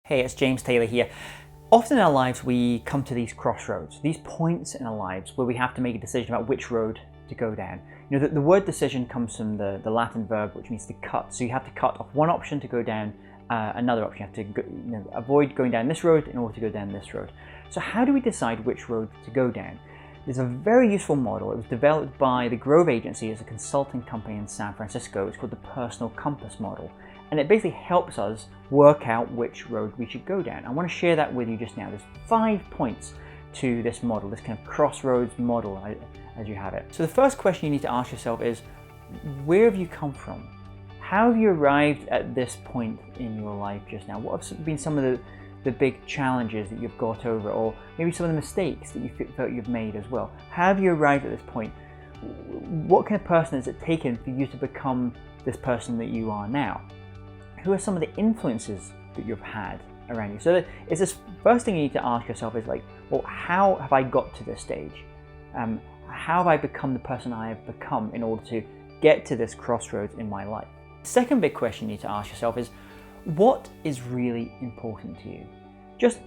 Hey, it's James Taylor here. Often in our lives we come to these crossroads, these points in our lives where we have to make a decision about which road to go down. You know, the word decision comes from the Latin verb which means to cut. So you have to cut off one option to go down another option. You have to go, avoid going down this road in order to go down this road. So how do we decide which road to go down? There's a very useful model. It was developed by the Grove Agency as a consulting company in San Francisco. It's called the Personal Compass Model. And it basically helps us work out which road we should go down. I want to share that with you just now. There's 5 points to this model, this kind of crossroads model as you have it. So the first question you need to ask yourself is, where have you come from? How have you arrived at this point in your life just now? What have been some of the big challenges that you've got over, or maybe some of the mistakes that you felt you've made as well? How have you arrived at this point? What kind of person has it taken for you to become this person that you are now? Who are some of the influences that you've had around you? So it's this first thing you need to ask yourself is like, well, how have I got to this stage? How have I become the person I have become in order to get to this crossroads in my life? Second big question you need to ask yourself is, what is really important to you? Just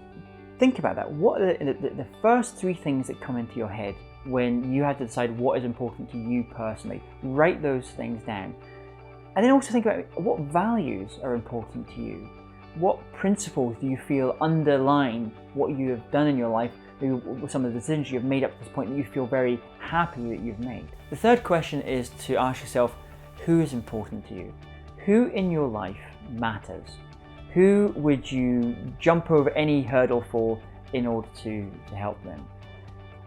think about that. What are the first 3 things that come into your head when you have to decide what is important to you personally? Write those things down. And then also think about what values are important to you. What principles do you feel underline what you have done in your life, maybe some of the decisions you've made up to this point that you feel very happy that you've made. The third question is to ask yourself, who is important to you? Who in your life matters? Who would you jump over any hurdle for in order to help them?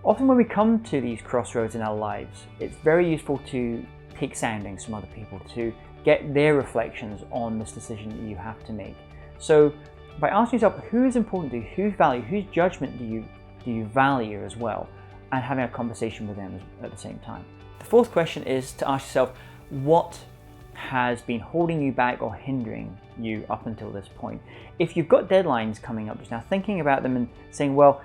Often when we come to these crossroads in our lives, it's very useful to take soundings from other people, to get their reflections on this decision that you have to make. So by asking yourself who is important to you, whose value, whose judgment do you value as well, and having a conversation with them at the same time. The fourth question is to ask yourself, what has been holding you back or hindering you up until this point? If you've got deadlines coming up just now, thinking about them and saying, well,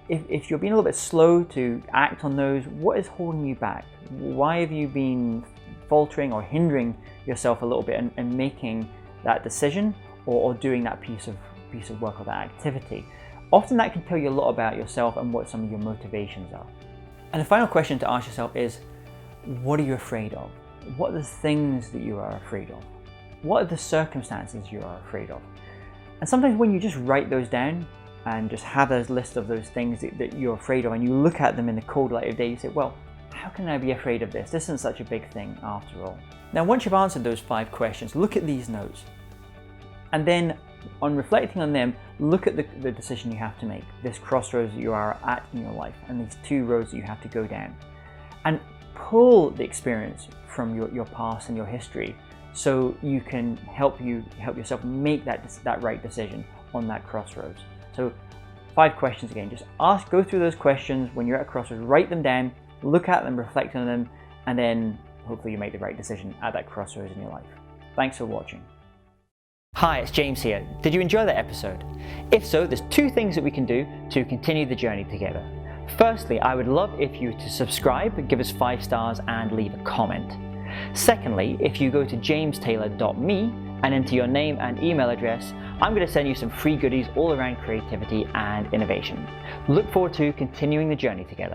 if you're being a little bit slow to act on those, what is holding you back? Why have you been faltering or hindering yourself a little bit and making that decision or doing that piece of work or that activity? Often that can tell you a lot about yourself and what some of your motivations are. And the final question to ask yourself is, what are you afraid of? What are the things that you are afraid of? What are the circumstances you are afraid of? And sometimes when you just write those down and just have a list of those things that you're afraid of, and you look at them in the cold light of day, you say, well, how can I be afraid of this? This isn't such a big thing after all. Now, once you've answered those 5 questions, look at these notes. And then, on reflecting on them, look at the decision you have to make, this crossroads that you are at in your life, and these 2 roads that you have to go down. And pull the experience from your past and your history so you can help yourself make that right decision on that crossroads. So 5 questions again, just go through those questions when you're at a crossroads, write them down, look at them, reflect on them, and then hopefully you make the right decision at that crossroads in your life. Thanks for watching. Hi, it's James here. Did you enjoy that episode? If so, there's 2 things that we can do to continue the journey together. Firstly, I would love if you to subscribe, give us 5 stars and leave a comment. Secondly, if you go to jamestaylor.me and enter your name and email address, I'm going to send you some free goodies all around creativity and innovation. Look forward to continuing the journey together.